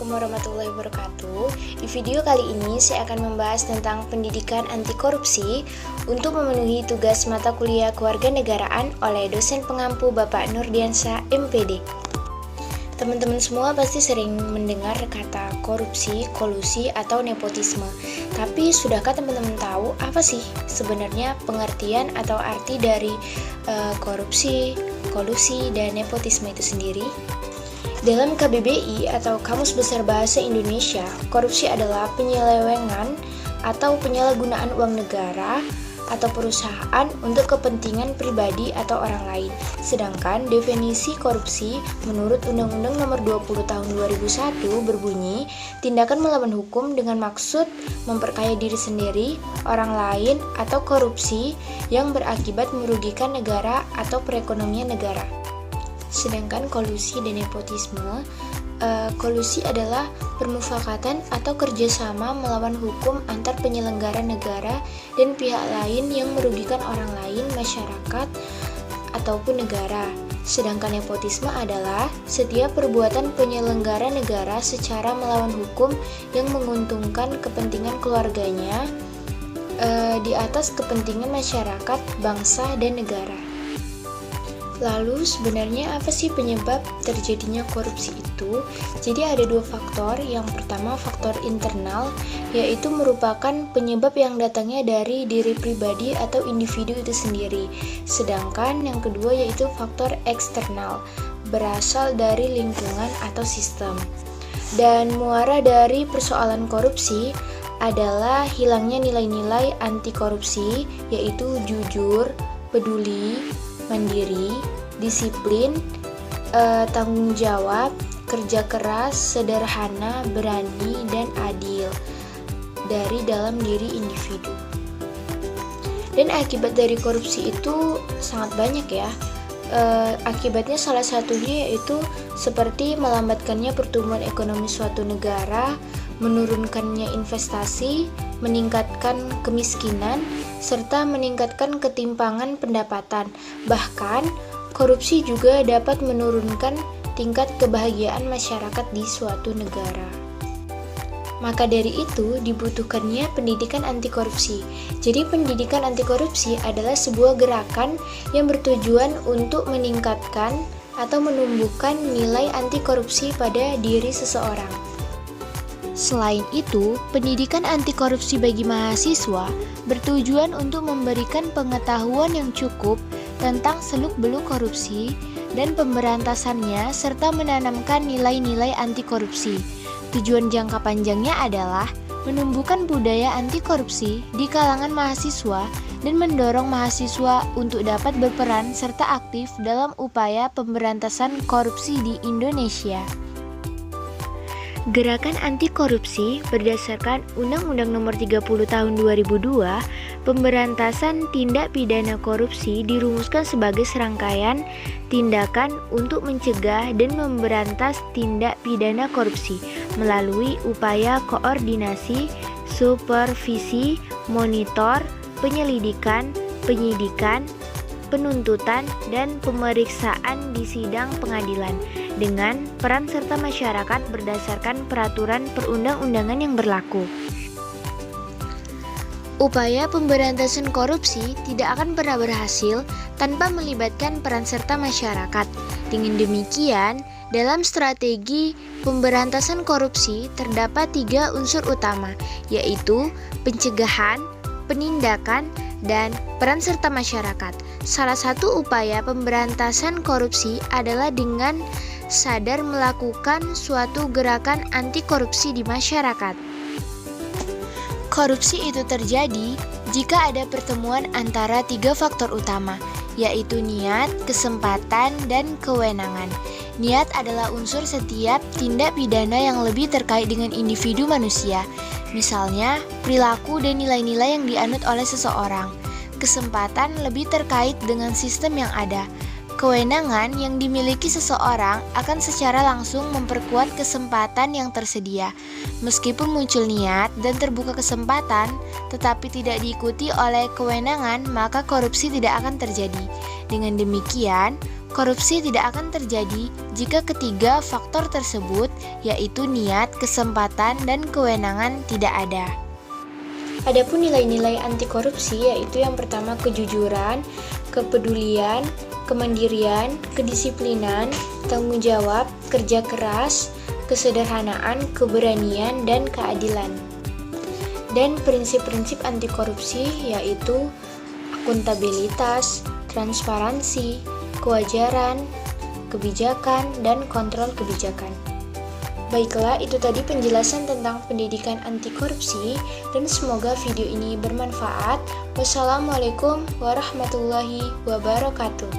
Assalamualaikum warahmatullahi wabarakatuh. Di video kali ini saya akan membahas tentang pendidikan anti korupsi untuk memenuhi tugas mata kuliah kewarganegaraan oleh dosen pengampu Bapak Nurdiansyah MPD. Teman-teman semua pasti sering mendengar kata korupsi, kolusi, atau nepotisme. Tapi sudahkah teman-teman tahu apa sih sebenarnya pengertian atau arti dari korupsi, kolusi, dan nepotisme itu sendiri? Dalam KBBI atau Kamus Besar Bahasa Indonesia, korupsi adalah penyelewengan atau penyalahgunaan uang negara atau perusahaan untuk kepentingan pribadi atau orang lain. Sedangkan definisi korupsi menurut Undang-Undang Nomor 20 Tahun 2001 berbunyi, tindakan melawan hukum dengan maksud memperkaya diri sendiri, orang lain, atau korupsi yang berakibat merugikan negara atau perekonomian negara. Sedangkan kolusi dan nepotisme, kolusi adalah permufakatan atau kerjasama melawan hukum antar penyelenggara negara dan pihak lain yang merugikan orang lain, masyarakat, ataupun negara. Sedangkan nepotisme adalah setiap perbuatan penyelenggara negara secara melawan hukum yang menguntungkan kepentingan keluarganya di atas kepentingan masyarakat, bangsa, dan negara. Lalu sebenarnya apa sih penyebab terjadinya korupsi itu? Jadi ada dua faktor. Yang pertama faktor internal, yaitu merupakan penyebab yang datangnya dari diri pribadi atau individu itu sendiri. Sedangkan yang kedua yaitu faktor eksternal, berasal dari lingkungan atau sistem. Dan muara dari persoalan korupsi adalah hilangnya nilai-nilai anti korupsi, yaitu jujur, peduli, mandiri, disiplin, tanggung jawab, kerja keras, sederhana, berani, dan adil dari dalam diri individu. Dan akibat dari korupsi itu sangat banyak ya. Akibatnya salah satunya yaitu seperti melambatkannya pertumbuhan ekonomi suatu negara, menurunkannya investasi, meningkatkan kemiskinan, serta meningkatkan ketimpangan pendapatan. Bahkan, korupsi juga dapat menurunkan tingkat kebahagiaan masyarakat di suatu negara. Maka dari itu, dibutuhkannya pendidikan anti korupsi. Jadi, pendidikan anti korupsi adalah sebuah gerakan yang bertujuan untuk meningkatkan atau menumbuhkan nilai anti korupsi pada diri seseorang. Selain itu, pendidikan anti korupsi bagi mahasiswa bertujuan untuk memberikan pengetahuan yang cukup tentang seluk-beluk korupsi dan pemberantasannya serta menanamkan nilai-nilai anti korupsi. Tujuan jangka panjangnya adalah menumbuhkan budaya anti korupsi di kalangan mahasiswa dan mendorong mahasiswa untuk dapat berperan serta aktif dalam upaya pemberantasan korupsi di Indonesia. Gerakan anti korupsi berdasarkan Undang-Undang Nomor 30 Tahun 2002, pemberantasan tindak pidana korupsi dirumuskan sebagai serangkaian tindakan untuk mencegah dan memberantas tindak pidana korupsi melalui upaya koordinasi, supervisi, monitor, penyelidikan, penyidikan, penuntutan, dan pemeriksaan di sidang pengadilan dengan peran serta masyarakat berdasarkan peraturan perundang-undangan yang berlaku. Upaya pemberantasan korupsi tidak akan pernah berhasil tanpa melibatkan peran serta masyarakat. Dengan demikian, dalam strategi pemberantasan korupsi terdapat 3 unsur utama, yaitu pencegahan, penindakan, dan peran serta masyarakat. Salah satu upaya pemberantasan korupsi adalah dengan sadar melakukan suatu gerakan anti korupsi di masyarakat. Korupsi itu terjadi jika ada pertemuan antara 3 faktor utama, yaitu niat, kesempatan, dan kewenangan. Niat adalah unsur setiap tindak pidana yang lebih terkait dengan individu manusia, misalnya perilaku dan nilai-nilai yang dianut oleh seseorang. Kesempatan lebih terkait dengan sistem yang ada. Kewenangan yang dimiliki seseorang akan secara langsung memperkuat kesempatan yang tersedia. Meskipun muncul niat dan terbuka kesempatan, tetapi tidak diikuti oleh kewenangan, maka korupsi tidak akan terjadi. Dengan demikian, Korupsi tidak akan terjadi jika ketiga faktor tersebut, yaitu niat, kesempatan, dan kewenangan tidak ada. Adapun nilai-nilai anti korupsi yaitu yang pertama kejujuran, kepedulian, kemandirian, kedisiplinan, tanggung jawab, kerja keras, kesederhanaan, keberanian, dan keadilan. Dan prinsip-prinsip anti korupsi yaitu akuntabilitas, transparansi, kewajaran, kebijakan, dan kontrol kebijakan. Baiklah, itu tadi penjelasan tentang pendidikan anti korupsi dan semoga video ini bermanfaat. Wassalamualaikum warahmatullahi wabarakatuh.